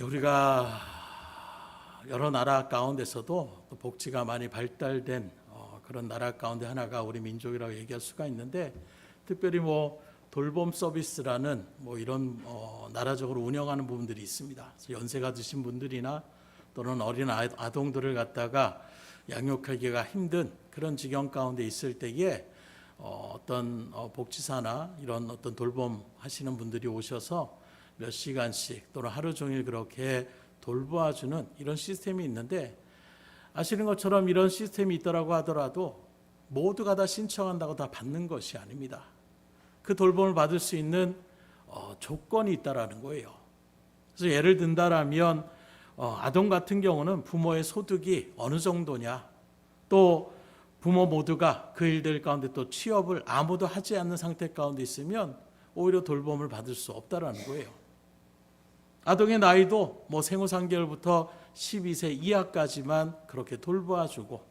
우리가 여러 나라 가운데서도 또 복지가 많이 발달된 그런 나라 가운데 하나가 우리 민족이라고 얘기할 수가 있는데, 특별히 돌봄 서비스라는 이런 나라적으로 운영하는 부분들이 있습니다. 그래서 연세가 드신 분들이나 또는 어린 아동들을 갖다가 양육하기가 힘든 그런 지경 가운데 있을 때에 어떤 복지사나 이런 어떤 돌봄 하시는 분들이 오셔서 몇 시간씩 또는 하루 종일 그렇게 돌보아주는 이런 시스템이 있는데, 아시는 것처럼 이런 시스템이 있더라고 하더라도 모두가 다 신청한다고 다 받는 것이 아닙니다. 그 돌봄을 받을 수 있는 조건이 있다라는 거예요. 그래서 예를 든다라면 아동 같은 경우는 부모의 소득이 어느 정도냐, 또 부모 모두가 그 일들 가운데 또 취업을 아무도 하지 않는 상태 가운데 있으면 오히려 돌봄을 받을 수 없다라는 거예요. 아동의 나이도 생후 3개월부터 12세 이하까지만 그렇게 돌보아주고,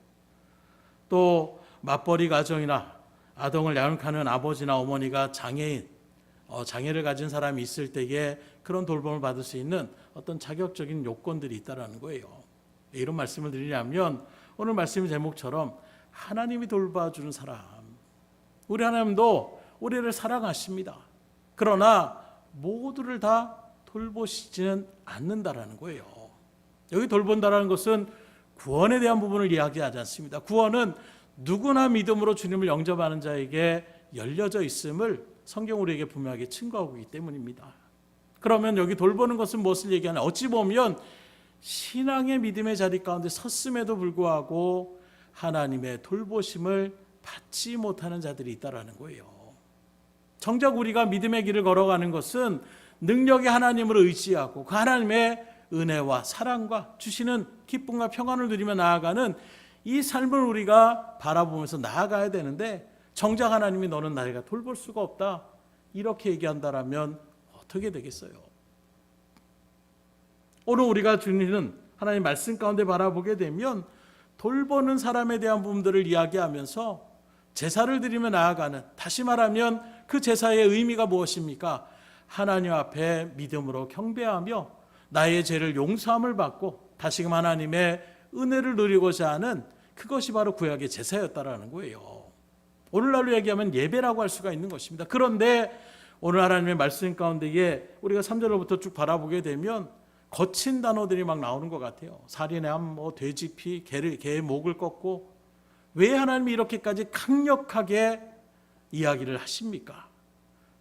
또 맞벌이 가정이나 아동을 양육하는 아버지나 어머니가 장애를 가진 사람이 있을 때에 그런 돌봄을 받을 수 있는 어떤 자격적인 요건들이 있다라는 거예요. 이런 말씀을 드리려면 오늘 말씀의 제목처럼 하나님이 돌봐주는 사람, 우리 하나님도 우리를 사랑하십니다. 그러나 모두를 다 돌보시지는 않는다라는 거예요. 여기 돌본다라는 것은 구원에 대한 부분을 이야기하지 않습니다. 구원은 누구나 믿음으로 주님을 영접하는 자에게 열려져 있음을 성경 우리에게 분명하게 증거하고 있기 때문입니다. 그러면 여기 돌보는 것은 무엇을 얘기하냐? 어찌 보면 신앙의 믿음의 자리 가운데 섰음에도 불구하고 하나님의 돌보심을 받지 못하는 자들이 있다라는 거예요. 정작 우리가 믿음의 길을 걸어가는 것은 능력의 하나님을 의지하고 그 하나님의 은혜와 사랑과 주시는 기쁨과 평안을 누리며 나아가는 이 삶을 우리가 바라보면서 나아가야 되는데, 정작 하나님이 너는 나를 돌볼 수가 없다 이렇게 얘기한다라면 어떻게 되겠어요? 오늘 우리가 주님은 하나님 말씀 가운데 바라보게 되면 돌보는 사람에 대한 부분들을 이야기하면서 제사를 드리며 나아가는, 다시 말하면 그 제사의 의미가 무엇입니까? 하나님 앞에 믿음으로 경배하며 나의 죄를 용서함을 받고 다시금 하나님의 은혜를 누리고자 하는, 그것이 바로 구약의 제사였다라는 거예요. 오늘날로 얘기하면 예배라고 할 수가 있는 것입니다. 그런데 오늘 하나님의 말씀 가운데에 우리가 3절로부터 쭉 바라보게 되면 거친 단어들이 막 나오는 것 같아요. 살인의 암, 돼지 피, 개의 목을 꺾고, 왜 하나님이 이렇게까지 강력하게 이야기를 하십니까?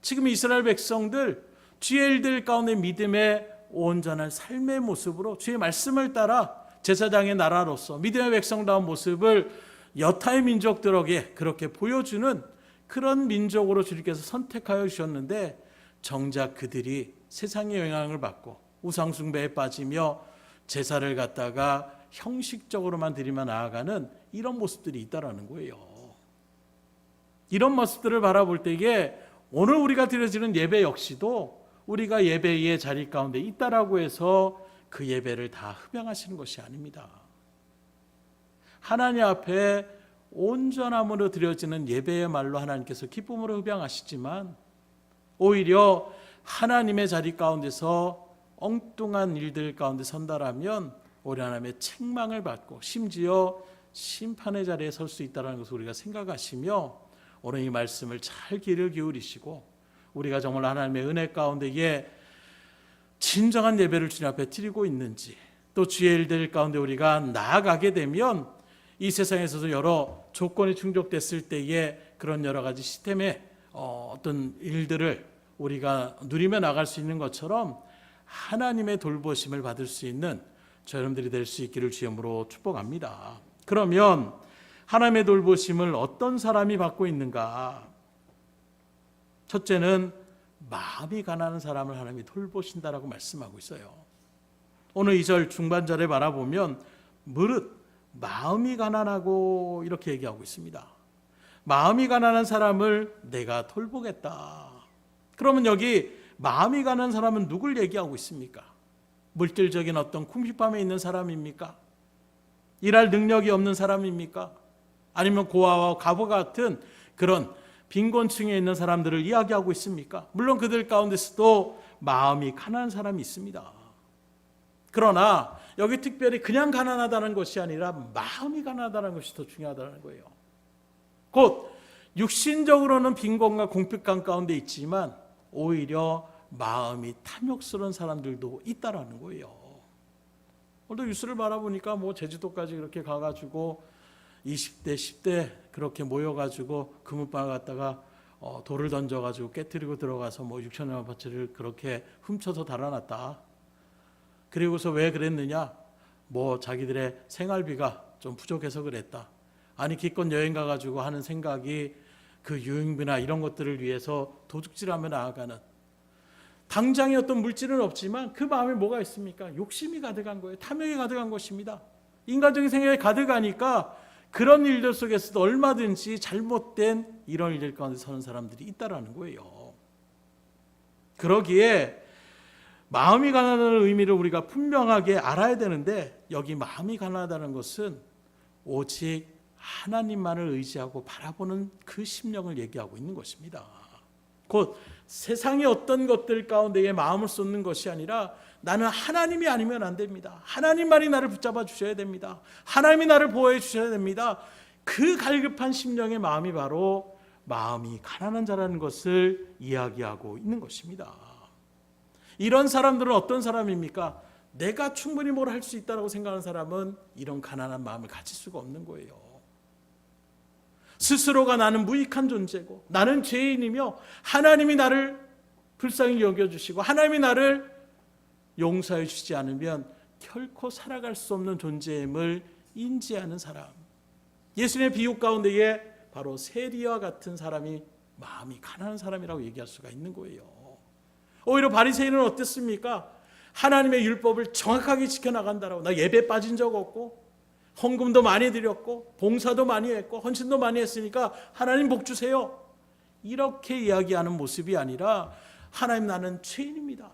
지금 이스라엘 백성들 주의 일들 가운데 믿음의 온전한 삶의 모습으로 주의 말씀을 따라 제사장의 나라로서 믿음의 백성다운 모습을 여타의 민족들에게 그렇게 보여주는 그런 민족으로 주님께서 선택하여 주셨는데, 정작 그들이 세상의 영향을 받고 우상숭배에 빠지며 제사를 갖다가 형식적으로만 드리며 나아가는 이런 모습들이 있다라는 거예요. 이런 모습들을 바라볼 때에 오늘 우리가 드려지는 예배 역시도 우리가 예배의 자리 가운데 있다라고 해서 그 예배를 다 흡양하시는 것이 아닙니다. 하나님 앞에 온전함으로 드려지는 예배야말로 하나님께서 기쁨으로 흡양하시지만, 오히려 하나님의 자리 가운데서 엉뚱한 일들 가운데 선다라면 우리 하나님의 책망을 받고 심지어 심판의 자리에 설 수 있다는 것을 우리가 생각하시며, 오늘 이 말씀을 잘 귀를 기울이시고 우리가 정말 하나님의 은혜 가운데에 진정한 예배를 주님 앞에 드리고 있는지, 또 주의 일들 가운데 우리가 나아가게 되면 이 세상에서도 여러 조건이 충족됐을 때에 그런 여러 가지 시스템의 어떤 일들을 우리가 누리며 나갈 수 있는 것처럼 하나님의 돌보심을 받을 수 있는 저 여러분들이 될 수 있기를 주님으로 축복합니다. 그러면 하나님의 돌보심을 어떤 사람이 받고 있는가? 첫째는 마음이 가난한 사람을 하나님이 돌보신다라고 말씀하고 있어요. 오늘 2절 중반절에 바라보면 무릇 마음이 가난하고 이렇게 얘기하고 있습니다. 마음이 가난한 사람을 내가 돌보겠다. 그러면 여기 마음이 가난한 사람은 누굴 얘기하고 있습니까? 물질적인 어떤 궁핍함에 있는 사람입니까? 일할 능력이 없는 사람입니까? 아니면 고아와 과부 같은 그런 빈곤층에 있는 사람들을 이야기하고 있습니까? 물론 그들 가운데서도 마음이 가난한 사람이 있습니다. 그러나 여기 특별히 그냥 가난하다는 것이 아니라 마음이 가난하다는 것이 더 중요하다는 거예요. 곧 육신적으로는 빈곤과 궁핍감 가운데 있지만 오히려 마음이 탐욕스러운 사람들도 있다라는 거예요. 오늘 뉴스를 바라보니까 제주도까지 그렇게 가가지고 20대, 10대 그렇게 모여가지고 금은방을 갖다가 돌을 던져가지고 깨트리고 들어가서 6천여 아파트를 그렇게 훔쳐서 달아났다. 그리고서 왜 그랬느냐? 자기들의 생활비가 좀 부족해서 그랬다. 아니 기껏 여행 가가지고 하는 생각이 그 유흥비나 이런 것들을 위해서 도둑질하며 나아가는, 당장의 어떤 물질은 없지만 그 마음에 뭐가 있습니까? 욕심이 가득한 거예요. 탐욕이 가득한 것입니다. 인간적인 생각이 가득하니까 그런 일들 속에서도 얼마든지 잘못된 이런 일들 가운데 서는 사람들이 있다라는 거예요. 그러기에 마음이 가난하다는 의미를 우리가 분명하게 알아야 되는데, 여기 마음이 가난하다는 것은 오직 하나님만을 의지하고 바라보는 그 심령을 얘기하고 있는 것입니다. 곧 세상의 어떤 것들 가운데에 마음을 쏟는 것이 아니라 나는 하나님이 아니면 안 됩니다. 하나님만이 나를 붙잡아 주셔야 됩니다. 하나님이 나를 보호해 주셔야 됩니다. 그 갈급한 심령의 마음이 바로 마음이 가난한 자라는 것을 이야기하고 있는 것입니다. 이런 사람들은 어떤 사람입니까? 내가 충분히 뭘 할 수 있다고 생각하는 사람은 이런 가난한 마음을 가질 수가 없는 거예요. 스스로가 나는 무익한 존재고 나는 죄인이며 하나님이 나를 불쌍히 여겨주시고 하나님이 나를 용서해 주지 않으면 결코 살아갈 수 없는 존재임을 인지하는 사람, 예수님의 비유 가운데에 바로 세리와 같은 사람이 마음이 가난한 사람이라고 얘기할 수가 있는 거예요. 오히려 바리새인은 어땠습니까? 하나님의 율법을 정확하게 지켜나간다라고, 나 예배 빠진 적 없고 헌금도 많이 드렸고 봉사도 많이 했고 헌신도 많이 했으니까 하나님 복 주세요, 이렇게 이야기하는 모습이 아니라 하나님 나는 죄인입니다.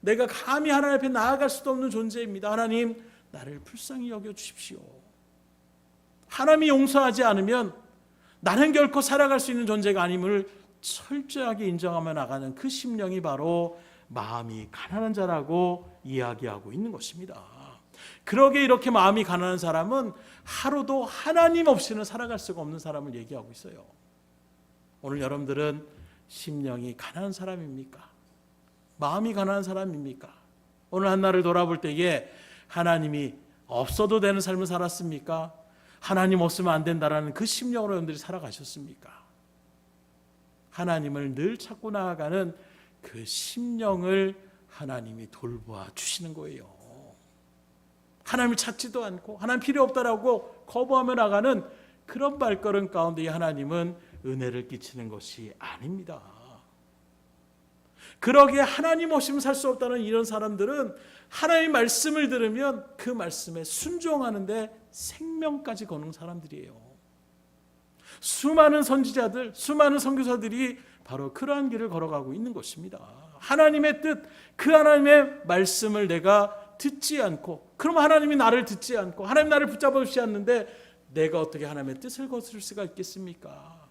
내가 감히 하나님 앞에 나아갈 수도 없는 존재입니다. 하나님 나를 불쌍히 여겨주십시오. 하나님이 용서하지 않으면 나는 결코 살아갈 수 있는 존재가 아님을 철저하게 인정하며 나가는 그 심령이 바로 마음이 가난한 자라고 이야기하고 있는 것입니다. 그러게 이렇게 마음이 가난한 사람은 하루도 하나님 없이는 살아갈 수가 없는 사람을 얘기하고 있어요. 오늘 여러분들은 심령이 가난한 사람입니까? 마음이 가난한 사람입니까? 오늘 한날을 돌아볼 때에 하나님이 없어도 되는 삶을 살았습니까? 하나님 없으면 안 된다라는 그 심령으로 여러분들이 살아가셨습니까? 하나님을 늘 찾고 나아가는 그 심령을 하나님이 돌보아 주시는 거예요. 하나님을 찾지도 않고 하나님 필요 없다라고 거부하며 나가는 그런 발걸음 가운데 하나님은 은혜를 끼치는 것이 아닙니다. 그러기에 하나님 없이는 살 수 없다는 이런 사람들은 하나님의 말씀을 들으면 그 말씀에 순종하는데 생명까지 거는 사람들이에요. 수많은 선지자들, 수많은 선교사들이 바로 그러한 길을 걸어가고 있는 것입니다. 하나님의 뜻, 그 하나님의 말씀을 내가 듣지 않고, 그럼 하나님이 나를 듣지 않고 하나님 나를 붙잡아 주지 않는데 내가 어떻게 하나님의 뜻을 거스를 수가 있겠습니까?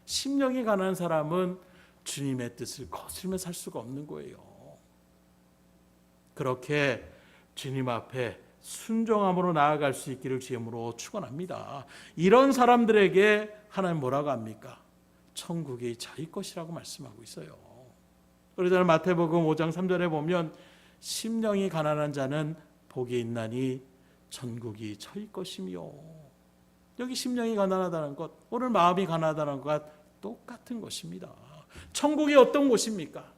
심령이 가난한 사람은 주님의 뜻을 거스르며 살 수가 없는 거예요. 그렇게 주님 앞에 순종함으로 나아갈 수 있기를 주님으로 축원합니다. 이런 사람들에게 하나님 뭐라고 합니까? 천국이 저희 것이라고 말씀하고 있어요. 그래서 마태복음 5장 3절에 보면 심령이 가난한 자는 복이 있나니 천국이 저희 것이며, 여기 심령이 가난하다는 것, 오늘 마음이 가난하다는 것과 똑같은 것입니다. 천국이 어떤 곳입니까?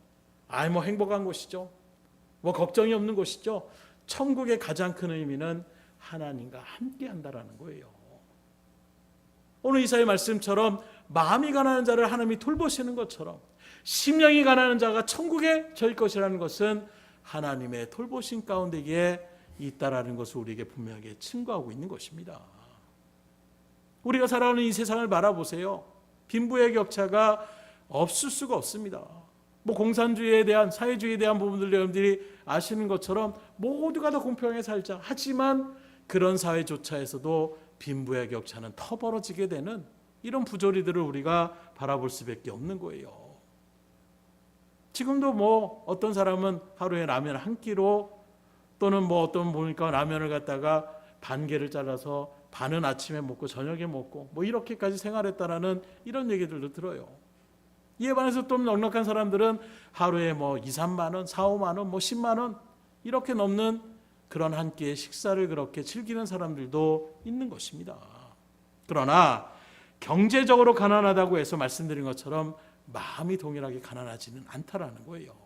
행복한 곳이죠. 걱정이 없는 곳이죠. 천국의 가장 큰 의미는 하나님과 함께 한다라는 거예요. 오늘 이사의 말씀처럼 마음이 가난한 자를 하나님이 돌보시는 것처럼 심령이 가난한 자가 천국에 저희 것이라는 것은 하나님의 돌보심 가운데에 있다라는 것을 우리에게 분명하게 증거하고 있는 것입니다. 우리가 살아가는 이 세상을 바라보세요. 빈부의 격차가 없을 수가 없습니다. 공산주의에 대한, 사회주의에 대한 부분들 여러분들이 아시는 것처럼 모두가 다 공평하게 살자. 하지만 그런 사회조차에서도 빈부의 격차는 더 벌어지게 되는 이런 부조리들을 우리가 바라볼 수밖에 없는 거예요. 지금도 어떤 사람은 하루에 라면 한 끼로, 또 또는 뭐 어떤 보니까 라면을 갖다가 반 개를 잘라서 반은 아침에 먹고 저녁에 먹고 뭐 이렇게까지 생활했다라는 이런 얘기들도 들어요. 이에 반해서 좀 넉넉한 사람들은 하루에 뭐 2, 3만 원, 4, 5만 원, 뭐 10만 원 이렇게 넘는 그런 한 끼의 식사를 그렇게 즐기는 사람들도 있는 것입니다. 그러나 경제적으로 가난하다고 해서 말씀드린 것처럼 마음이 동일하게 가난하지는 않다라는 거예요.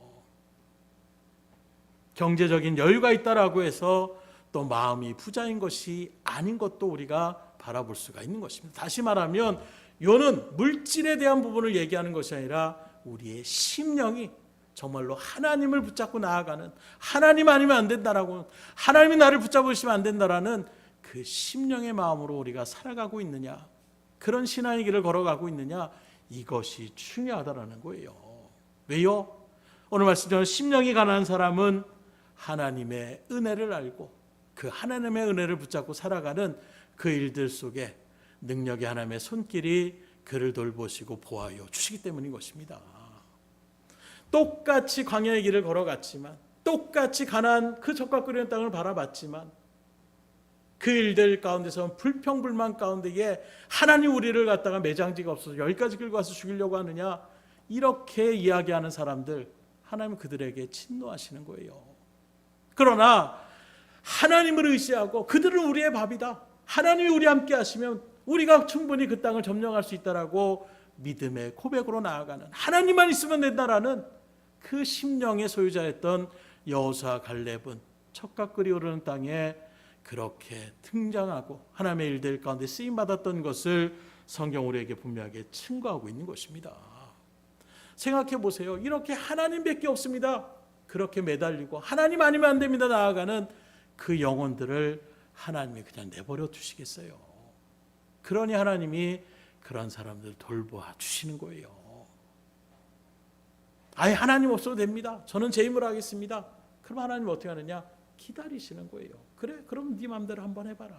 경제적인 여유가 있다라고 해서 또 마음이 부자인 것이 아닌 것도 우리가 바라볼 수가 있는 것입니다. 다시 말하면 요는 물질에 대한 부분을 얘기하는 것이 아니라 우리의 심령이 정말로 하나님을 붙잡고 나아가는, 하나님 아니면 안 된다라고, 하나님이 나를 붙잡으시면 안 된다라는 그 심령의 마음으로 우리가 살아가고 있느냐, 그런 신앙의 길을 걸어가고 있느냐, 이것이 중요하다라는 거예요. 왜요? 오늘 말씀처럼 심령이 가난한 사람은 하나님의 은혜를 알고 그 하나님의 은혜를 붙잡고 살아가는 그 일들 속에 능력의 하나님의 손길이 그를 돌보시고 보호하여 주시기 때문인 것입니다. 똑같이 광야의 길을 걸어갔지만, 똑같이 가나안 그 젖과 끓이는 땅을 바라봤지만, 그 일들 가운데서 불평불만 가운데에 하나님 우리를 갖다가 매장지가 없어서 여기까지 끌고 와서 죽이려고 하느냐, 이렇게 이야기하는 사람들, 하나님 그들에게 진노하시는 거예요. 그러나 하나님을 의지하고 그들은 우리의 밥이다, 하나님이 우리 함께 하시면 우리가 충분히 그 땅을 점령할 수 있다라고 믿음의 고백으로 나아가는, 하나님만 있으면 된다라는 그 심령의 소유자였던 여호수아 갈렙은 젖과 끓이 오르는 땅에 그렇게 등장하고 하나님의 일들 가운데 쓰임받았던 것을 성경 우리에게 분명하게 증거하고 있는 것입니다. 생각해 보세요. 이렇게 하나님밖에 없습니다, 그렇게 매달리고 하나님 아니면 안 됩니다 나아가는 그 영혼들을 하나님이 그냥 내버려 두시겠어요? 그러니 하나님이 그런 사람들 돌보아 주시는 거예요. 아예 하나님 없어도 됩니다, 저는 제 힘으로 하겠습니다. 그럼 하나님 어떻게 하느냐? 기다리시는 거예요. 그래, 그럼 네 마음대로 한번 해봐라.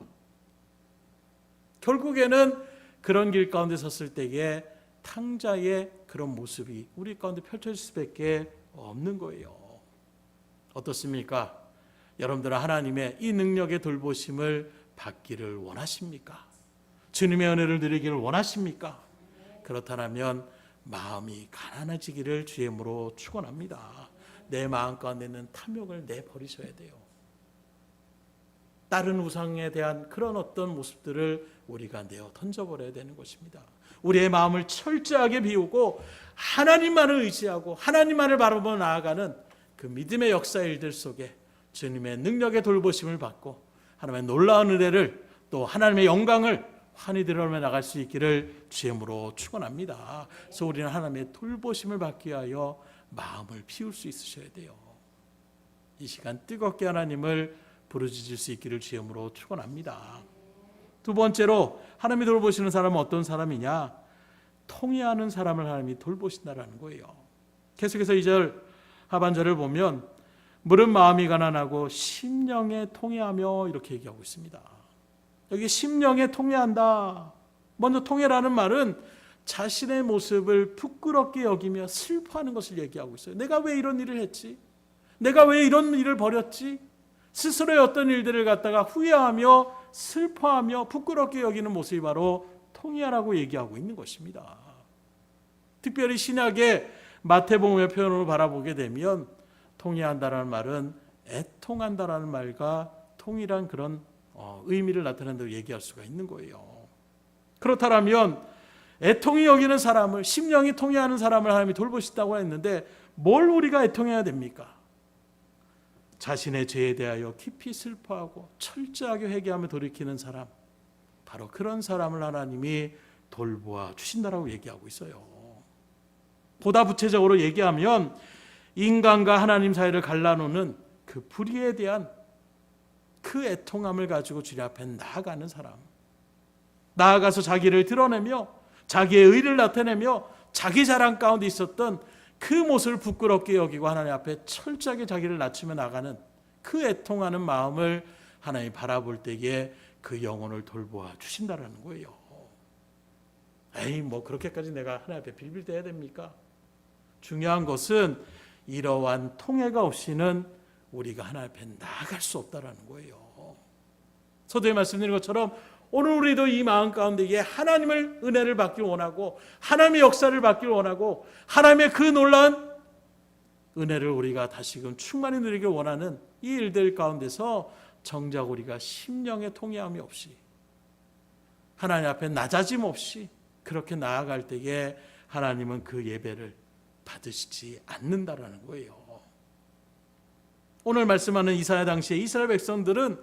결국에는 그런 길 가운데 섰을 때에 탕자의 그런 모습이 우리 가운데 펼쳐질 수밖에 없는 거예요. 어떻습니까? 여러분들은 하나님의 이 능력의 돌보심을 받기를 원하십니까? 주님의 은혜를 누리기를 원하십니까? 그렇다면 마음이 가난해지기를 주의 이름으로 축원합니다. 내 마음 가운데 있는 탐욕을 내버리셔야 돼요. 다른 우상에 대한 그런 어떤 모습들을 우리가 내어 던져버려야 되는 것입니다. 우리의 마음을 철저하게 비우고 하나님만을 의지하고 하나님만을 바라보며 나아가는 그 믿음의 역사의 일들 속에 주님의 능력의 돌보심을 받고 하나님의 놀라운 은혜를 또 하나님의 영광을 환히 드러내 나갈 수 있기를 주의 이름으로 축원합니다. 그래서 우리는 하나님의 돌보심을 받기 위하여 마음을 비울 수 있으셔야 돼요. 이 시간 뜨겁게 하나님을 부르짖을 수 있기를 주의 이름으로 축원합니다. 두 번째로 하나님이 돌보시는 사람은 어떤 사람이냐? 통회하는 사람을 하나님이 돌보신다라는 거예요. 계속해서 2절 하반절을 보면 물은 마음이 가난하고 심령에 통회하며 이렇게 얘기하고 있습니다. 여기 심령에 통회한다. 먼저 통회라는 말은 자신의 모습을 부끄럽게 여기며 슬퍼하는 것을 얘기하고 있어요. 내가 왜 이런 일을 했지? 내가 왜 이런 일을 벌였지? 스스로의 어떤 일들을 갖다가 후회하며 슬퍼하며 부끄럽게 여기는 모습이 바로 통회하라고 얘기하고 있는 것입니다. 특별히 신약의 마태복음의 표현으로 바라보게 되면 통회한다라는 말은 애통한다라는 말과 동일한 그런 의미를 나타낸다고 얘기할 수가 있는 거예요. 그렇다면 애통이 여기는 사람을, 심령이 통회하는 사람을 하나님이 돌보신다고 했는데 뭘 우리가 애통해야 됩니까? 자신의 죄에 대하여 깊이 슬퍼하고 철저하게 회개하며 돌이키는 사람, 바로 그런 사람을 하나님이 돌보아 주신다라고 얘기하고 있어요. 보다 구체적으로 얘기하면 인간과 하나님 사이를 갈라놓는 그 불의에 대한 그 애통함을 가지고 주님 앞에 나아가는 사람, 나아가서 자기를 드러내며 자기의 의를 나타내며 자기 자랑 가운데 있었던 그 모습을 부끄럽게 여기고 하나님 앞에 철저하게 자기를 낮추며 나가는 그 애통하는 마음을 하나님 바라볼 때에 그 영혼을 돌보아 주신다라는 거예요. 에이, 뭐 그렇게까지 내가 하나님 앞에 빌빌대야 됩니까? 중요한 것은 이러한 통해가 없이는 우리가 하나님 앞에 나아갈 수 없다라는 거예요. 서두에 말씀드린 것처럼 오늘 우리도 이 마음 가운데 하나님을 은혜를 받길 원하고 하나님의 역사를 받길 원하고 하나님의 그 놀라운 은혜를 우리가 다시금 충만히 누리길 원하는 이 일들 가운데서 정작 우리가 심령의 통회함이 없이 하나님 앞에 낮아짐 없이 그렇게 나아갈 때에 하나님은 그 예배를 받으시지 않는다라는 거예요. 오늘 말씀하는 이사야 당시에 이스라엘 백성들은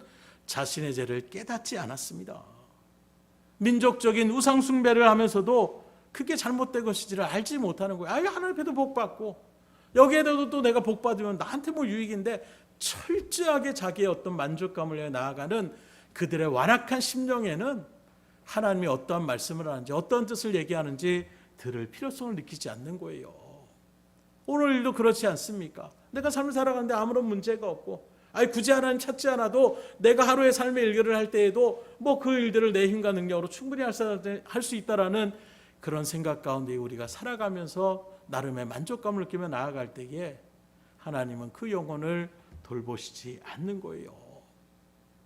자신의 죄를 깨닫지 않았습니다. 민족적인 우상 숭배를 하면서도 그게 잘못된 것인지를 알지 못하는 거예요. 하나님 앞에도 복 받고 여기에도 또 내가 복 받으면 나한테 뭐 유익인데, 철저하게 자기의 어떤 만족감을 위해 나아가는 그들의 완악한 심령에는 하나님이 어떠한 말씀을 하는지 어떤 뜻을 얘기하는지 들을 필요성을 느끼지 않는 거예요. 오늘 일도 그렇지 않습니까? 내가 삶을 살아가는데 아무런 문제가 없고 굳이 하나님 찾지 않아도 내가 하루의 삶의 일들을 할 때에도 뭐 그 일들을 내 힘과 능력으로 충분히 할 수 있다라는 그런 생각 가운데 우리가 살아가면서 나름의 만족감을 느끼며 나아갈 때에 하나님은 그 영혼을 돌보시지 않는 거예요.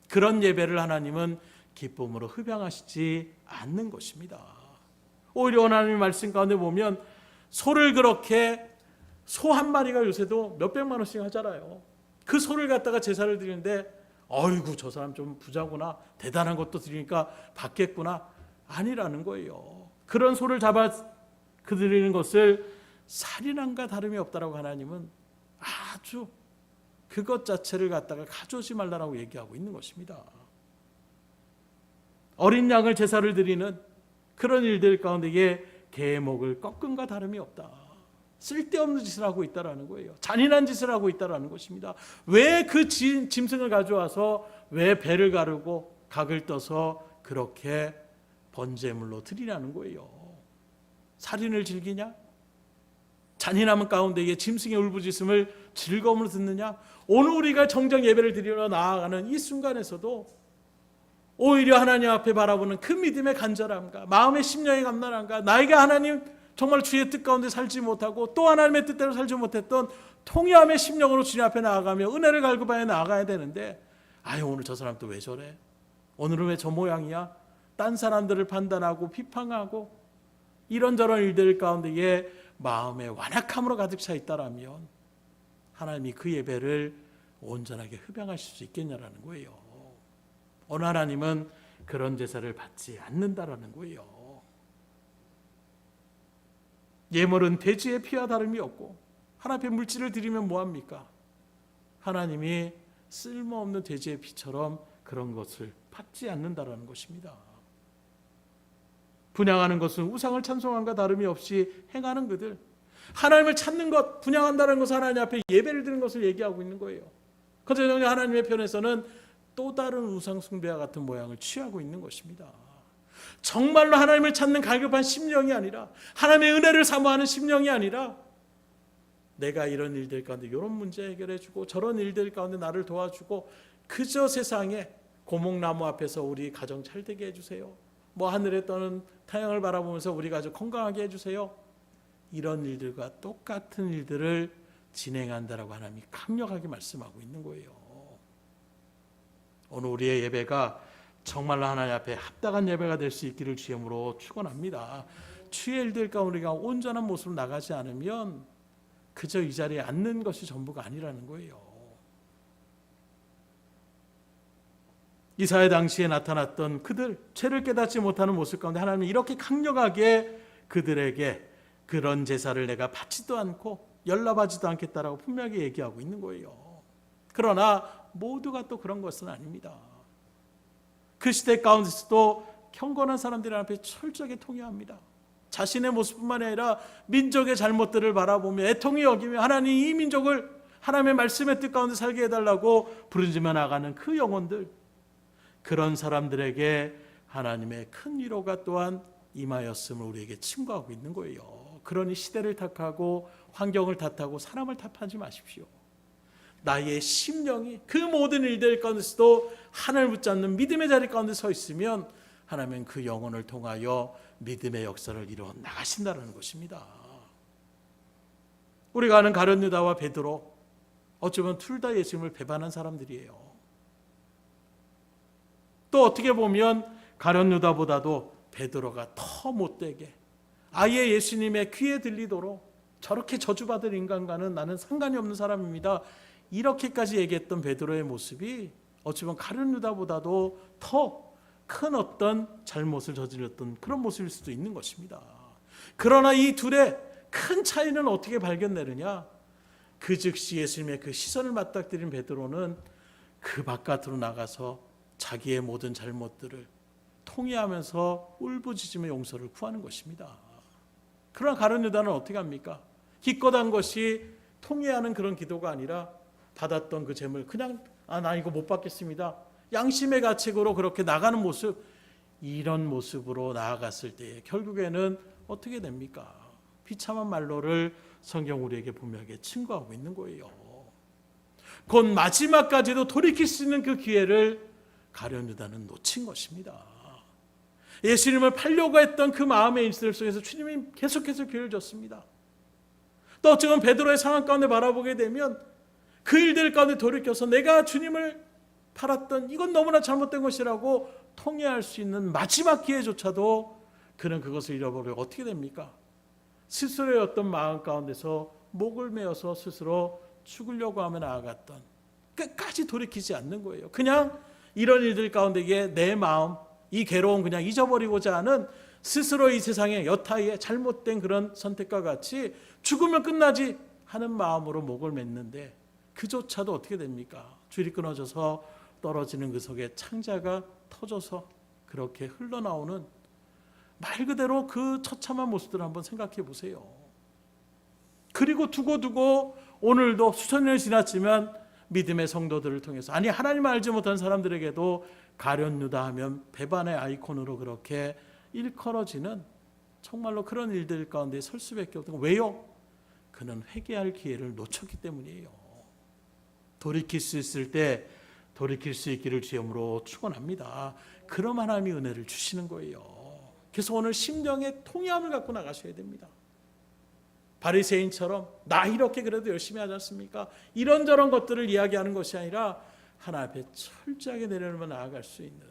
그런 예배를 하나님은 기쁨으로 흡양하시지 않는 것입니다. 오히려 하나님의 말씀 가운데 보면 소를 그렇게 소 한 마리가 요새도 몇백만 원씩 하잖아요. 그 소를 갖다가 제사를 드리는데 어이구 저 사람 좀 부자구나, 대단한 것도 드리니까 받겠구나, 아니라는 거예요. 그런 소를 잡아 드리는 것을 살인함과 다름이 없다라고 하나님은 아주 그것 자체를 갖다가 가져오지 말라라고 얘기하고 있는 것입니다. 어린 양을 제사를 드리는 그런 일들 가운데에 개의 목을 꺾음과 다름이 없다. 쓸데없는 짓을 하고 있다라는 거예요. 잔인한 짓을 하고 있다라는 것입니다. 왜 그 짐승을 가져와서 왜 배를 가르고 각을 떠서 그렇게 번제물로 드리냐는 거예요. 살인을 즐기냐? 잔인함 가운데에 짐승의 울부짖음을 즐거움으로 듣느냐? 오늘 우리가 정정 예배를 드리러 나아가는 이 순간에서도 오히려 하나님 앞에 바라보는 그 믿음의 간절함과 마음의 심령의 감난함과 나에게 하나님 정말 주의 뜻 가운데 살지 못하고 또 하나님의 뜻대로 살지 못했던 통회함의 심령으로 주님 앞에 나아가며 은혜를 갈급하여 나아가야 되는데 오늘 저 사람 또 왜 저래? 오늘은 왜 저 모양이야? 딴 사람들을 판단하고 비판하고 이런저런 일들 가운데에 마음의 완악함으로 가득 차 있다라면 하나님이 그 예배를 온전하게 흡양하실 수 있겠냐라는 거예요. 오늘 하나님은 그런 제사를 받지 않는다라는 거예요. 예물은 돼지의 피와 다름이 없고 하나님 앞에 물질을 드리면 뭐합니까? 하나님이 쓸모없는 돼지의 피처럼 그런 것을 받지 않는다라는 것입니다. 분향하는 것은 우상을 찬송함과 다름이 없이 행하는 그들, 하나님을 찾는 것, 분향한다는 것은 하나님 앞에 예배를 드리는 것을 얘기하고 있는 거예요. 그런데 하나님의 편에서는 또 다른 우상 숭배와 같은 모양을 취하고 있는 것입니다. 정말로 하나님을 찾는 갈급한 심령이 아니라 하나님의 은혜를 사모하는 심령이 아니라 내가 이런 일들 가운데 이런 문제 해결해주고 저런 일들 가운데 나를 도와주고 그저 세상에 고목나무 앞에서 우리 가정 잘되게 해주세요, 뭐 하늘에 떠는 태양을 바라보면서 우리 가족 건강하게 해주세요, 이런 일들과 똑같은 일들을 진행한다라고 하나님이 강력하게 말씀하고 있는 거예요. 오늘 우리의 예배가 정말로 하나님 앞에 합당한 예배가 될 수 있기를 주님으로 축원합니다. 주의 일들 가운데 우리가 온전한 모습으로 나가지 않으면 그저 이 자리에 앉는 것이 전부가 아니라는 거예요. 이사야 당시에 나타났던 그들, 죄를 깨닫지 못하는 모습 가운데 하나님이 이렇게 강력하게 그들에게 그런 제사를 내가 받지도 않고 연락하지도 않겠다라고 분명하게 얘기하고 있는 거예요. 그러나 모두가 또 그런 것은 아닙니다. 그 시대 가운데서도 경건한 사람들 앞에 철저하게 통회합니다. 자신의 모습뿐만 아니라 민족의 잘못들을 바라보며 애통히 여기며 하나님 이 민족을 하나님의 말씀의 뜻 가운데 살게 해달라고 부르짖어 나가는 그 영혼들, 그런 사람들에게 하나님의 큰 위로가 또한 임하였음을 우리에게 친구하고 있는 거예요. 그러니 시대를 탓하고 환경을 탓하고 사람을 탓하지 마십시오. 나의 심령이 그 모든 일들 가운데서도 하나님을 붙잡는 믿음의 자리 가운데 서 있으면 하나님은 그 영혼을 통하여 믿음의 역사를 이루어 나가신다는 것입니다. 우리가 아는 가룟 유다와 베드로, 어쩌면 둘 다 예수님을 배반한 사람들이에요. 또 어떻게 보면 가룟 유다보다도 베드로가 더 못되게 아예 예수님의 귀에 들리도록 저렇게 저주받을 인간과는 나는 상관이 없는 사람입니다. 이렇게까지 얘기했던 베드로의 모습이 어쩌면 가룟 유다보다도 더 큰 어떤 잘못을 저질렀던 그런 모습일 수도 있는 것입니다. 그러나 이 둘의 큰 차이는 어떻게 발견되느냐? 그 즉시 예수님의 그 시선을 맞닥뜨린 베드로는 그 바깥으로 나가서 자기의 모든 잘못들을 통회하면서 울부짖으며 용서를 구하는 것입니다. 그러나 가룟 유다는 어떻게 합니까? 기껏한 것이 통회하는 그런 기도가 아니라 받았던 그 재물 그냥 나 이거 못 받겠습니다. 양심의 가책으로 그렇게 나가는 모습, 이런 모습으로 나아갔을 때 결국에는 어떻게 됩니까? 비참한 말로를 성경 우리에게 분명하게 증거하고 있는 거예요. 곧 마지막까지도 돌이킬 수 있는 그 기회를 가룟 유다는 놓친 것입니다. 예수님을 팔려고 했던 그 마음의 인들 속에서 주님이 계속해서 기회를 줬습니다. 또 어쩌면 베드로의 상황 가운데 바라보게 되면 그 일들 가운데 돌이켜서 내가 주님을 팔았던 이건 너무나 잘못된 것이라고 통회할 수 있는 마지막 기회조차도 그는 그것을 잃어버리고 어떻게 됩니까? 스스로의 어떤 마음 가운데서 목을 메어서 스스로 죽으려고 하며 나아갔던, 끝까지 돌이키지 않는 거예요. 그냥 이런 일들 가운데 내 마음, 이 괴로움 그냥 잊어버리고자 하는 스스로 이 세상의 여타의 잘못된 그런 선택과 같이 죽으면 끝나지 하는 마음으로 목을 맸는데 그조차도 어떻게 됩니까? 줄이 끊어져서 떨어지는 그 속에 창자가 터져서 그렇게 흘러나오는, 말 그대로 그 처참한 모습들을 한번 생각해 보세요. 그리고 두고 오늘도 수천 년이 지났지만 믿음의 성도들을 통해서, 아니 하나님을 알지 못한 사람들에게도 가룟 유다 하면 배반의 아이콘으로 그렇게 일컬어지는 정말로 그런 일들 가운데 설 수밖에 없던 거. 왜요? 그는 회개할 기회를 놓쳤기 때문이에요. 돌이킬 수 있을 때 돌이킬 수 있기를 주님으로 축원합니다. 그럼 하나님이 은혜를 주시는 거예요. 그래서 오늘 심령의 통회함을 갖고 나가셔야 됩니다. 바리새인처럼 나 이렇게 그래도 열심히 하지 않습니까? 이런저런 것들을 이야기하는 것이 아니라 하나님 앞에 철저하게 내려놓으면 나아갈 수 있는,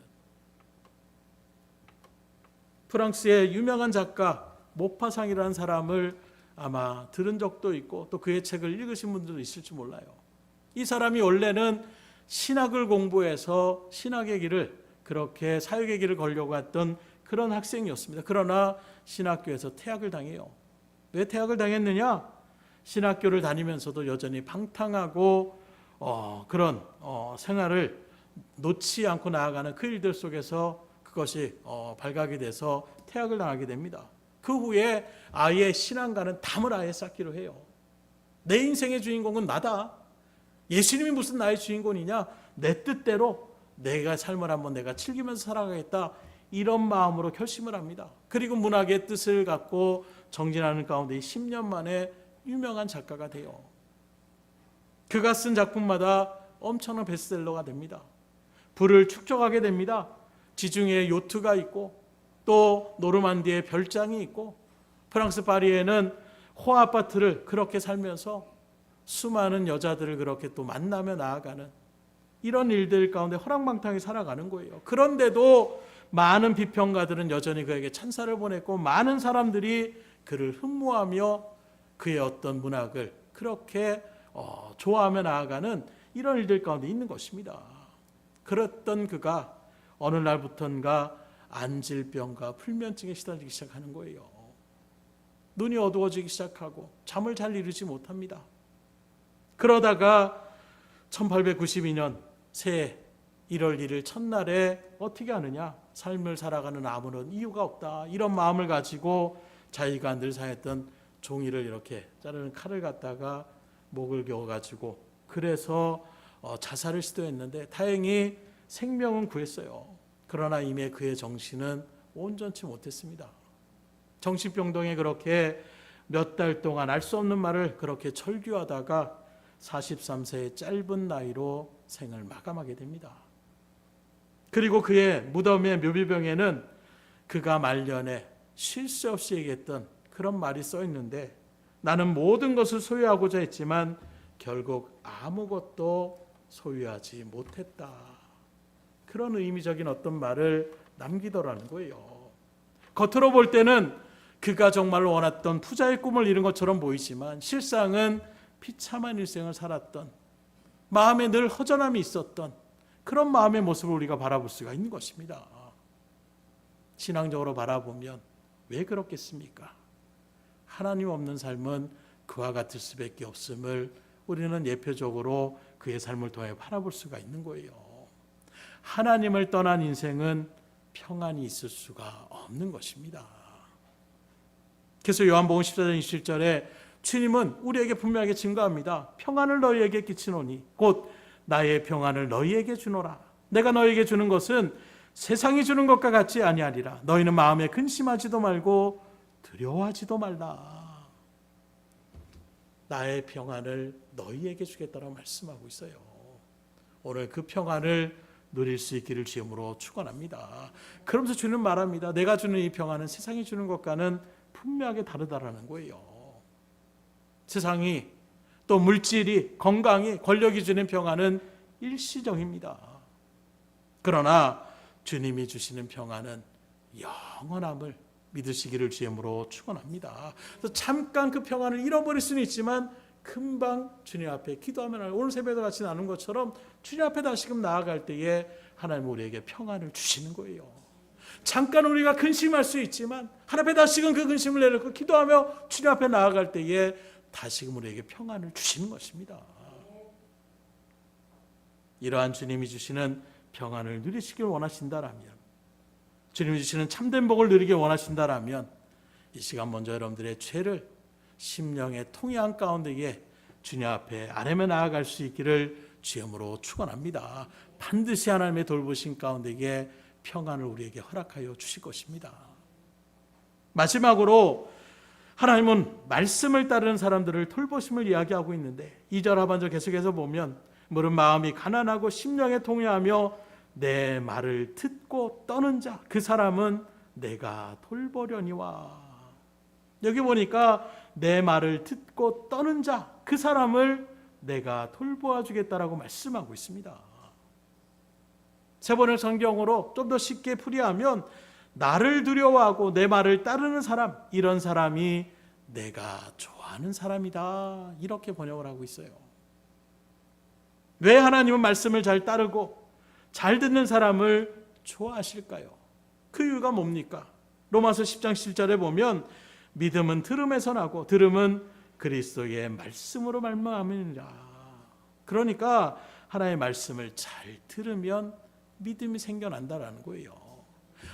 프랑스의 유명한 작가 모파상이라는 사람을 아마 들은 적도 있고 또 그의 책을 읽으신 분들도 있을지 몰라요. 이 사람이 원래는 신학을 공부해서 신학의 길을, 그렇게 사역의 길을 걸려고 했던 그런 학생이었습니다. 그러나 신학교에서 퇴학을 당해요. 왜 퇴학을 당했느냐? 신학교를 다니면서도 여전히 방탕하고 그런 생활을 놓지 않고 나아가는 그 일들 속에서 그것이 발각이 돼서 퇴학을 당하게 됩니다. 그 후에 아예 신앙과는 담을 아예 쌓기로 해요. 내 인생의 주인공은 나다. 예수님이 무슨 나의 주인공이냐? 내 뜻대로 내가 삶을 한번 내가 즐기면서 살아가겠다. 이런 마음으로 결심을 합니다. 그리고 문학의 뜻을 갖고 정진하는 가운데 10년 만에 유명한 작가가 돼요. 그가 쓴 작품마다 엄청난 베스트셀러가 됩니다. 부를 축적하게 됩니다. 지중해에 요트가 있고 또 노르만디에 별장이 있고 프랑스 파리에는 호 아파트를 그렇게 살면서 수많은 여자들을 그렇게 또 만나며 나아가는 이런 일들 가운데 허랑방탕히 살아가는 거예요. 그런데도 많은 비평가들은 여전히 그에게 찬사를 보냈고 많은 사람들이 그를 흠모하며 그의 어떤 문학을 그렇게 좋아하며 나아가는 이런 일들 가운데 있는 것입니다. 그랬던 그가 어느 날부턴가 안질병과 불면증에 시달리기 시작하는 거예요. 눈이 어두워지기 시작하고 잠을 잘 이루지 못합니다. 그러다가 1892년 새해 1월 1일 첫날에 어떻게 하느냐? 삶을 살아가는 아무런 이유가 없다. 이런 마음을 가지고 자기가 늘 사용했던 종이를 이렇게 자르는 칼을 갖다가 목을 겨워가지고 그래서 자살을 시도했는데 다행히 생명은 구했어요. 그러나 이미 그의 정신은 온전치 못했습니다. 정신병동에 그렇게 몇 달 동안 알 수 없는 말을 그렇게 철교하다가 43세의 짧은 나이로 생을 마감하게 됩니다. 그리고 그의 무덤의 묘비병에는 그가 말년에 쉴 새 없이 얘기했던 그런 말이 써 있는데, 나는 모든 것을 소유하고자 했지만 결국 아무것도 소유하지 못했다. 그런 의미적인 어떤 말을 남기더라는 거예요. 겉으로 볼 때는 그가 정말 원했던 부자의 꿈을 이룬 것처럼 보이지만 실상은 비참한 일생을 살았던, 마음에 늘 허전함이 있었던 그런 마음의 모습을 우리가 바라볼 수가 있는 것입니다. 신앙적으로 바라보면 왜 그렇겠습니까? 하나님 없는 삶은 그와 같을 수밖에 없음을 우리는 예표적으로 그의 삶을 통해 바라볼 수가 있는 거예요. 하나님을 떠난 인생은 평안이 있을 수가 없는 것입니다. 그래서 요한복음 14장 27절에 주님은 우리에게 분명하게 증거합니다. 평안을 너희에게 끼치노니 곧 나의 평안을 너희에게 주노라. 내가 너희에게 주는 것은 세상이 주는 것과 같지 아니하리라. 너희는 마음에 근심하지도 말고 두려워하지도 말라. 나의 평안을 너희에게 주겠다라고 말씀하고 있어요. 오늘 그 평안을 누릴 수 있기를 주님으로 축원합니다. 그러면서 주는 말합니다. 내가 주는 이 평안은 세상이 주는 것과는 분명하게 다르다라는 거예요. 세상이 또 물질이, 건강이, 권력이 주는 평안은 일시적입니다. 그러나 주님이 주시는 평안은 영원함을 믿으시기를 주님으로 축원합니다. 그래서 잠깐 그 평안을 잃어버릴 수는 있지만 금방 주님 앞에 기도하면 오늘 새벽에 같이 나눈 것처럼 주님 앞에 다시금 나아갈 때에 하나님 우리에게 평안을 주시는 거예요. 잠깐 우리가 근심할 수 있지만 하나님 앞에 다시금 그 근심을 내려놓고 기도하며 주님 앞에 나아갈 때에 다시금 우리에게 평안을 주시는 것입니다. 이러한 주님이 주시는 평안을 누리시길 원하신다라면, 주님이 주시는 참된 복을 누리길 원하신다라면 이 시간 먼저 여러분들의 죄를 심령의 통회한 가운데에 주님 앞에 아뢰며 나아갈 수 있기를 주님으로 축원합니다. 반드시 하나님의 돌보심 가운데에 평안을 우리에게 허락하여 주실 것입니다. 마지막으로 하나님은 말씀을 따르는 사람들을 돌보심을 이야기하고 있는데 2절 하반절 계속해서 보면 물은 마음이 가난하고 심령에 통회하며 내 말을 듣고 떠는 자 그 사람은 내가 돌보려니와. 여기 보니까 내 말을 듣고 떠는 자 그 사람을 내가 돌보아 주겠다라고 말씀하고 있습니다. 세 번의 성경으로 좀 더 쉽게 풀이하면 나를 두려워하고 내 말을 따르는 사람, 이런 사람이 내가 좋아하는 사람이다, 이렇게 번역을 하고 있어요. 왜 하나님은 말씀을 잘 따르고 잘 듣는 사람을 좋아하실까요? 그 이유가 뭡니까? 로마서 10장 7절에 보면 믿음은 들음에서 나고 들음은 그리스도의 말씀으로 말미암으니라. 그러니까 하나님의 말씀을 잘 들으면 믿음이 생겨난다라는 거예요.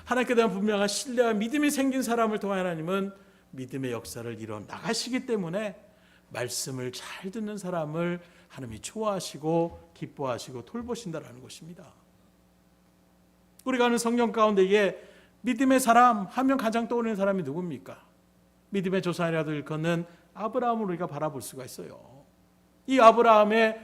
하나님께 대한 분명한 신뢰와 믿음이 생긴 사람을 통해 하나님은 믿음의 역사를 이뤄 나가시기 때문에 말씀을 잘 듣는 사람을 하나님이 좋아하시고 기뻐하시고 돌보신다라는 것입니다. 우리가 아는 성경 가운데에 믿음의 사람 하면 가장 떠오르는 사람이 누굽니까? 믿음의 조상이라도 일컫는 아브라함을 우리가 바라볼 수가 있어요. 이 아브라함의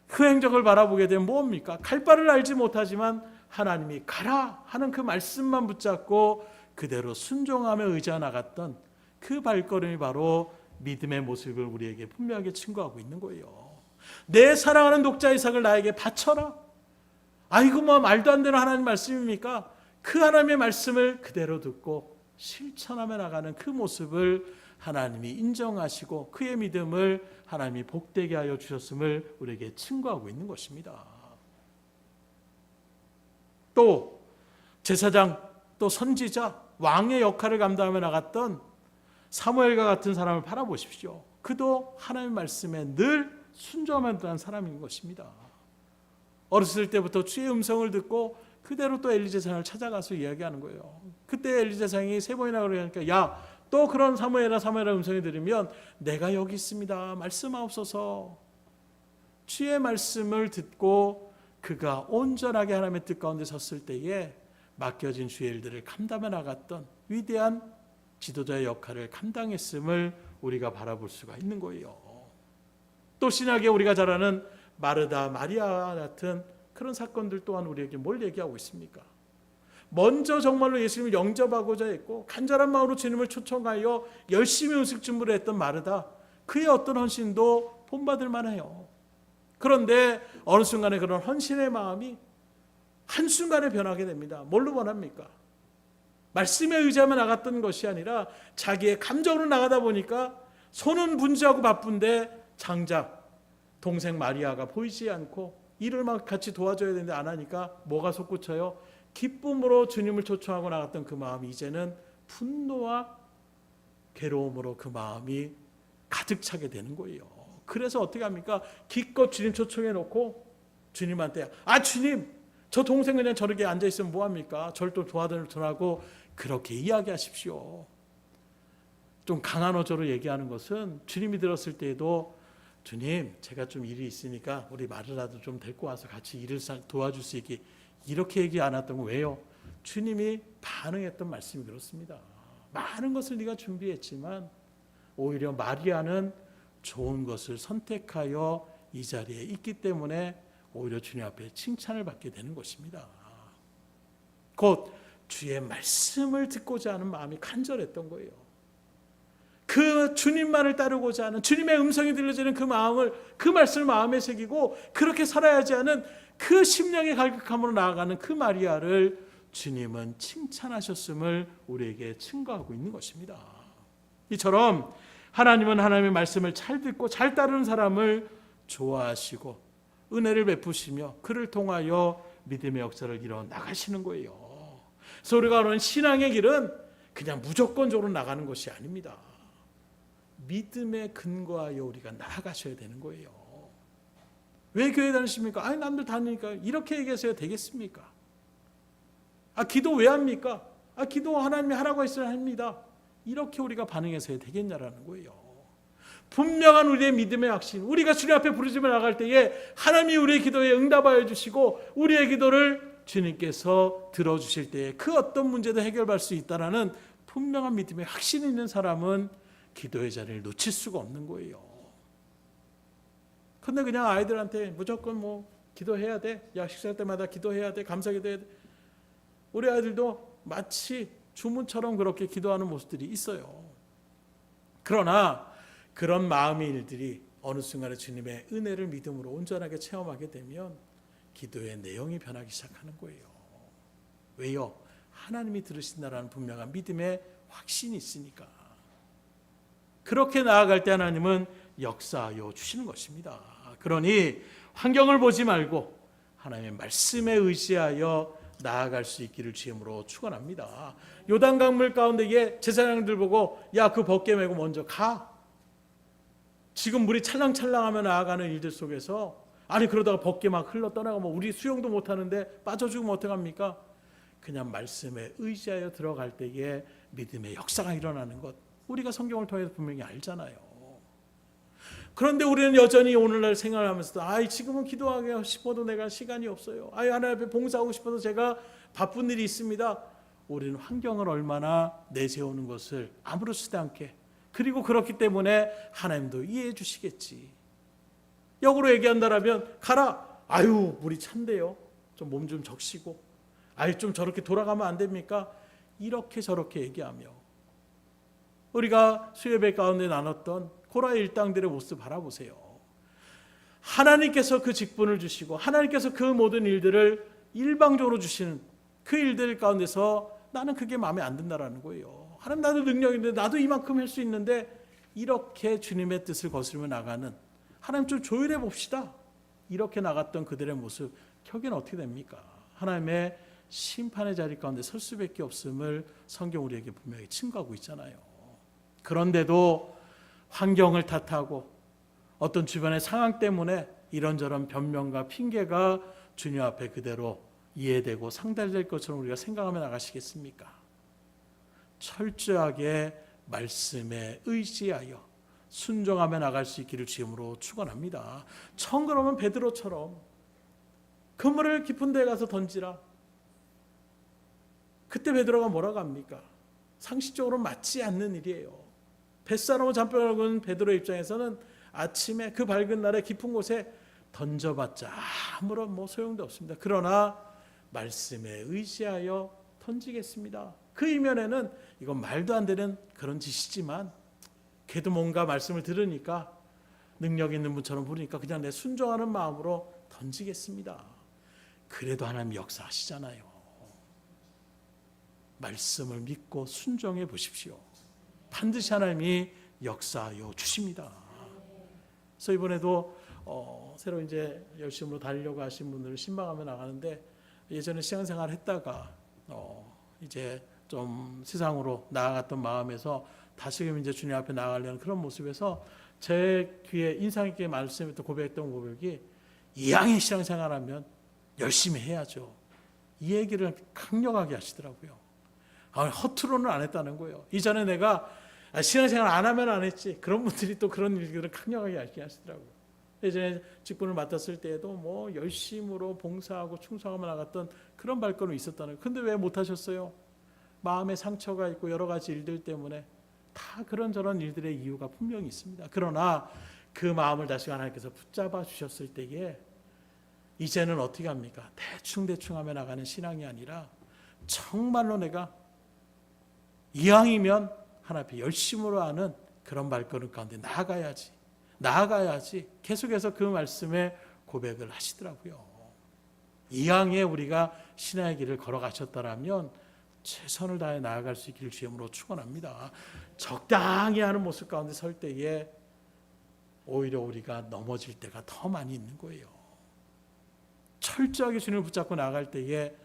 그 행적을 바라보게 되면 뭡니까? 갈 바를 알지 못하지만 하나님이 가라 하는 그 말씀만 붙잡고 그대로 순종하며 의지하 나갔던 그 발걸음이 바로 믿음의 모습을 우리에게 분명하게 증거하고 있는 거예요. 내 사랑하는 독자 이삭을 나에게 바쳐라. 아이고 뭐 말도 안 되는 하나님 말씀입니까? 그 하나님의 말씀을 그대로 듣고 실천하며 나가는 그 모습을 하나님이 인정하시고 그의 믿음을 하나님이 복되게 하여 주셨음을 우리에게 증거하고 있는 것입니다. 또 제사장, 또 선지자, 왕의 역할을 감당하며 나갔던 사무엘과 같은 사람을 바라보십시오. 그도 하나님의 말씀에 늘 순종하며 나간 사람인 것입니다. 어렸을 때부터 주의 음성을 듣고 그대로 또 엘리 제사장을 찾아가서 이야기하는 거예요. 그때 엘리 제사장이 3번이나 그러니까 야, 또 그런 사무엘아 음성을 들으면 내가 여기 있습니다. 말씀하옵소서. 주의 말씀을 듣고 그가 온전하게 하나님의 뜻 가운데 섰을 때에 맡겨진 주의 일들을 감당해 나갔던 위대한 지도자의 역할을 감당했음을 우리가 바라볼 수가 있는 거예요. 또 신약에 우리가 잘 아는 마르다, 마리아 같은 그런 사건들 또한 우리에게 뭘 얘기하고 있습니까? 먼저 정말로 예수님을 영접하고자 했고 간절한 마음으로 주님을 초청하여 열심히 음식 준비를 했던 마르다, 그의 어떤 헌신도 본받을 만해요. 그런데 어느 순간에 그런 헌신의 마음이 한순간에 변하게 됩니다. 뭘로 변합니까? 말씀에 의지하며 나갔던 것이 아니라 자기의 감정으로 나가다 보니까 손은 분주하고 바쁜데 장작 동생 마리아가 보이지 않고 일을 막 같이 도와줘야 되는데 안 하니까 뭐가 솟구쳐요? 기쁨으로 주님을 초청하고 나갔던 그 마음이 이제는 분노와 괴로움으로 그 마음이 가득 차게 되는 거예요. 그래서 어떻게 합니까? 기껏 주님 초청해 놓고 주님한테 주님 저 동생 그냥 저렇게 앉아있으면 뭐합니까? 저를 또 도와달라고 그렇게 이야기하십시오. 좀 강한 어조로 얘기하는 것은 주님이 들었을 때에도 주님 제가 좀 일이 있으니까 우리 말이라도 좀 데리고 와서 같이 일을 도와줄 수 있게 이렇게 얘기 안 했던 거 왜요? 주님이 반응했던 말씀이 그렇습니다. 많은 것을 네가 준비했지만 오히려 마리아는 좋은 것을 선택하여 이 자리에 있기 때문에 오히려 주님 앞에 칭찬을 받게 되는 것입니다. 곧 주의 말씀을 듣고자 하는 마음이 간절했던 거예요. 그 주님만을 따르고자 하는 주님의 음성이 들려지는 그 마음을 그 말씀을 마음에 새기고 그렇게 살아야지 하는 그 심령의 갈급함으로 나아가는 그 마리아를 주님은 칭찬하셨음을 우리에게 증거하고 있는 것입니다. 이처럼 하나님은 하나님의 말씀을 잘 듣고 잘 따르는 사람을 좋아하시고 은혜를 베푸시며 그를 통하여 믿음의 역사를 이뤄 나가시는 거예요. 그래서 우리가 하는 신앙의 길은 그냥 무조건적으로 나가는 것이 아닙니다. 믿음에 근거하여 우리가 나아가셔야 되는 거예요. 왜 교회 다니십니까? 남들 다니니까 이렇게 얘기하셔야 되겠습니까? 기도 왜 합니까? 기도 하나님이 하라고 했으면 합니다. 이렇게 우리가 반응해서야 되겠냐라는 거예요. 분명한 우리의 믿음의 확신, 우리가 주님 앞에 부르짖어 나갈 때에 하나님이 우리의 기도에 응답하여 주시고 우리의 기도를 주님께서 들어주실 때에 그 어떤 문제도 해결할 수 있다는 분명한 믿음의 확신이 있는 사람은 기도의 자리를 놓칠 수가 없는 거예요. 근데 그냥 아이들한테 무조건 기도해야 돼. 식사할 때마다 기도해야 돼. 감사기도해야 돼. 우리 아이들도 마치 주문처럼 그렇게 기도하는 모습들이 있어요. 그러나 그런 마음의 일들이 어느 순간에 주님의 은혜를 믿음으로 온전하게 체험하게 되면 기도의 내용이 변하기 시작하는 거예요. 왜요? 하나님이 들으신다라는 분명한 믿음의 확신이 있으니까. 그렇게 나아갈 때 하나님은 역사하여 주시는 것입니다. 그러니 환경을 보지 말고 하나님의 말씀에 의지하여 나아갈 수 있기를 주임으로 축원합니다. 요단강물 가운데에 제사장들 보고 그 벗게 메고 먼저 가. 지금 물이 찰랑찰랑하며 나아가는 일들 속에서 그러다가 벗게 막 흘러 떠나가면 우리 수영도 못하는데 빠져 죽으면 어떡합니까? 그냥 말씀에 의지하여 들어갈 때에 믿음의 역사가 일어나는 것 우리가 성경을 통해서 분명히 알잖아요. 그런데 우리는 여전히 오늘날 생각을 하면서도 지금은 기도하고 싶어도 내가 시간이 없어요. 하나님 앞에 봉사하고 싶어도 제가 바쁜 일이 있습니다. 우리는 환경을 얼마나 내세우는 것을 아무렇지도 않게 그리고 그렇기 때문에 하나님도 이해해 주시겠지. 역으로 얘기한다라면 가라. 물이 찬데요. 좀 몸 좀 적시고. 좀 저렇게 돌아가면 안 됩니까? 이렇게 저렇게 얘기하며 우리가 수요예배 가운데 나눴던 고라의 일당들의 모습 바라보세요. 하나님께서 그 직분을 주시고 하나님께서 그 모든 일들을 일방적으로 주시는 그 일들 가운데서 나는 그게 마음에 안 든다라는 거예요. 하나님 나도 능력이 있는데 나도 이만큼 할 수 있는데 이렇게 주님의 뜻을 거스르며 나가는 하나님 좀 조율해 봅시다. 이렇게 나갔던 그들의 모습 결국에는 어떻게 됩니까? 하나님의 심판의 자리 가운데 설 수밖에 없음을 성경 우리에게 분명히 증거하고 있잖아요. 그런데도 환경을 탓하고 어떤 주변의 상황 때문에 이런저런 변명과 핑계가 주님 앞에 그대로 이해되고 상달될 것처럼 우리가 생각하며 나가시겠습니까? 철저하게 말씀에 의지하여 순종하며 나갈 수 있기를 주임으로 축원합니다. 청그러면 베드로처럼 그물을 깊은 데에 가서 던지라. 그때 베드로가 뭐라고 합니까? 상식적으로 맞지 않는 일이에요. 뱃사람을 잠겨놓은 베드로의 입장에서는 아침에 그 밝은 날에 깊은 곳에 던져봤자 아무런 소용도 없습니다. 그러나 말씀에 의지하여 던지겠습니다. 그 이면에는 이건 말도 안 되는 그런 짓이지만 그래도 뭔가 말씀을 들으니까 능력 있는 분처럼 부르니까 그냥 내 순종하는 마음으로 던지겠습니다. 그래도 하나님 역사하시잖아요. 말씀을 믿고 순종해 보십시오. 반드시 하나님이 역사하여 주십니다. 그래서 이번에도 새로 이제 열심으로 달려고 하신 분들을 신방하며 나가는데, 예전에 신앙생활 했다가 이제 좀 세상으로 나아갔던 마음에서 다시금 이제 주님 앞에 나아가려는 그런 모습에서 제 귀에 인상 깊게 말씀했던 고백했던 고백이, 이왕에 신앙생활하면 열심히 해야죠. 이 얘기를 강력하게 하시더라고요. 허투루는 안 했다는 거예요. 이전에 내가 신앙생활 안 하면 안 했지. 그런 분들이 또 그런 일들을 강력하게 하시더라고요. 예전에 직분을 맡았을 때에도 뭐 열심으로 봉사하고 충성하며 나갔던 그런 발걸음이 있었다는 거예요. 근데 왜 못하셨어요? 마음에 상처가 있고 여러 가지 일들 때문에 다 그런저런 일들의 이유가 분명히 있습니다. 그러나 그 마음을 다시 하나님께서 붙잡아 주셨을 때에 이제는 어떻게 합니까? 대충 하며 나가는 신앙이 아니라 정말로 내가 이왕이면 하나님 앞에 열심으로 하는 그런 발걸음 가운데 나아가야지 계속해서 그 말씀에 고백을 하시더라고요. 이왕에 우리가 신앙의 길을 걸어가셨다라면 최선을 다해 나아갈 수 있기를 주님으로 축원합니다. 적당히 하는 모습 가운데 설 때에 오히려 우리가 넘어질 때가 더 많이 있는 거예요. 철저하게 주님을 붙잡고 나아갈 때에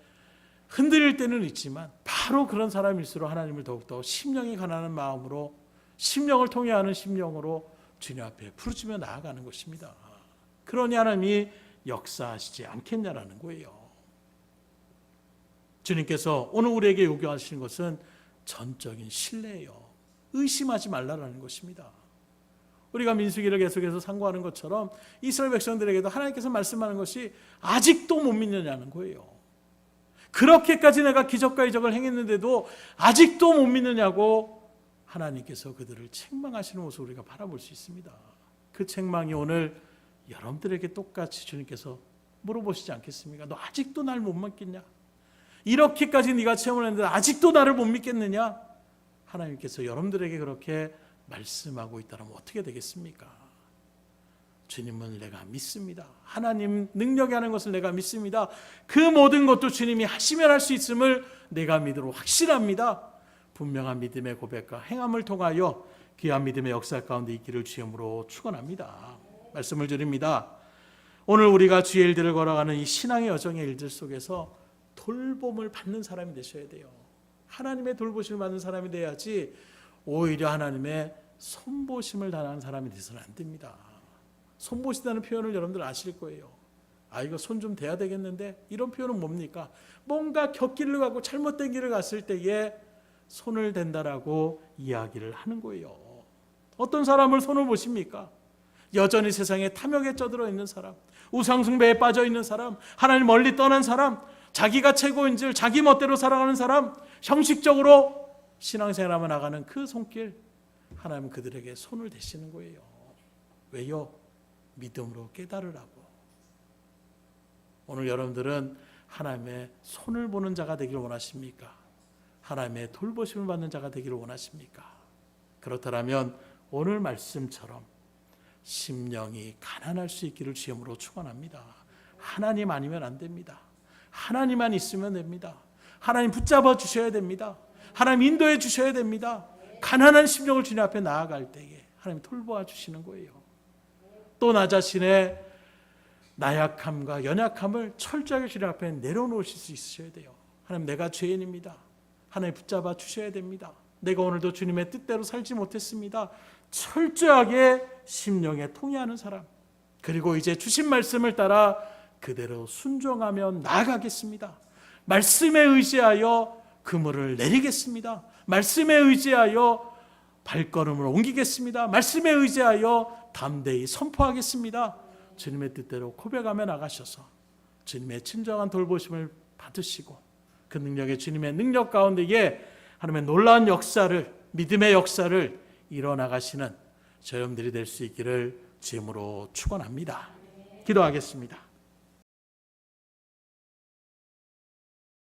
흔들릴 때는 있지만 바로 그런 사람일수록 하나님을 더욱더 심령이 가난한 마음으로, 심령을 통해 하는 심령으로 주님 앞에 부르짖며 나아가는 것입니다. 그러니 하나님이 역사하시지 않겠냐라는 거예요. 주님께서 오늘 우리에게 요구하시는 것은 전적인 신뢰예요. 의심하지 말라라는 것입니다. 우리가 민수기를 계속해서 상고하는 것처럼 이스라엘 백성들에게도 하나님께서 말씀하는 것이 아직도 못 믿느냐는 거예요. 그렇게까지 내가 기적과 이적을 행했는데도 아직도 못 믿느냐고 하나님께서 그들을 책망하시는 모습을 우리가 바라볼 수 있습니다. 그 책망이 오늘 여러분들에게 똑같이 주님께서 물어보시지 않겠습니까? 너 아직도 날 못 믿겠냐? 이렇게까지 네가 체험을 했는데 아직도 나를 못 믿겠느냐? 하나님께서 여러분들에게 그렇게 말씀하고 있다면 어떻게 되겠습니까? 주님을 내가 믿습니다. 하나님 능력이 하는 것을 내가 믿습니다. 그 모든 것도 주님이 하시면 할 수 있음을 내가 믿으로 확실합니다. 분명한 믿음의 고백과 행함을 통하여 귀한 믿음의 역사 가운데 있기를 주님으로 축원합니다. 말씀을 드립니다. 오늘 우리가 주의 일들을 걸어가는 이 신앙의 여정의 일들 속에서 돌봄을 받는 사람이 되셔야 돼요. 하나님의 돌보심을 받는 사람이 돼야지 오히려 하나님의 손보심을 당하는 사람이 되서는 안 됩니다. 손보시다는 표현을 여러분들 아실 거예요. 이거 손 좀 대야 되겠는데, 이런 표현은 뭡니까? 뭔가 곁길을 가고 잘못된 길을 갔을 때에 손을 댄다라고 이야기를 하는 거예요. 어떤 사람을 손을 보십니까? 여전히 세상에 탐욕에 쩌들어 있는 사람, 우상숭배에 빠져 있는 사람, 하나님 멀리 떠난 사람, 자기가 최고인 줄 자기 멋대로 살아가는 사람, 형식적으로 신앙생활하며 나가는 그 손길, 하나님은 그들에게 손을 대시는 거예요. 왜요? 믿음으로 깨달으라고. 오늘 여러분들은 하나님의 손을 보는 자가 되기를 원하십니까? 하나님의 돌보심을 받는 자가 되기를 원하십니까? 그렇다면 오늘 말씀처럼 심령이 가난할 수 있기를 주님으로 축원합니다. 하나님 아니면 안 됩니다. 하나님만 있으면 됩니다. 하나님 붙잡아 주셔야 됩니다. 하나님 인도해 주셔야 됩니다. 가난한 심령을 주님 앞에 나아갈 때에 하나님 돌보아 주시는 거예요. 또 나 자신의 나약함과 연약함을 철저하게 주님 앞에 내려놓으실 수 있으셔야 돼요. 하나님, 내가 죄인입니다. 하나님 붙잡아 주셔야 됩니다. 내가 오늘도 주님의 뜻대로 살지 못했습니다. 철저하게 심령에 통해하는 사람, 그리고 이제 주신 말씀을 따라 그대로 순종하며 나아가겠습니다. 말씀에 의지하여 그물을 내리겠습니다. 말씀에 의지하여 발걸음을 옮기겠습니다. 말씀에 의지하여 담대히 선포하겠습니다. 주님의 뜻대로 고백하며 나가셔서 주님의 친정한 돌보심을 받으시고 그 능력의 주님의 능력 가운데에 하나님의 놀라운 역사를, 믿음의 역사를 이뤄나가시는 저여러분들이 될 수 있기를 주님으로 축원합니다. 기도하겠습니다.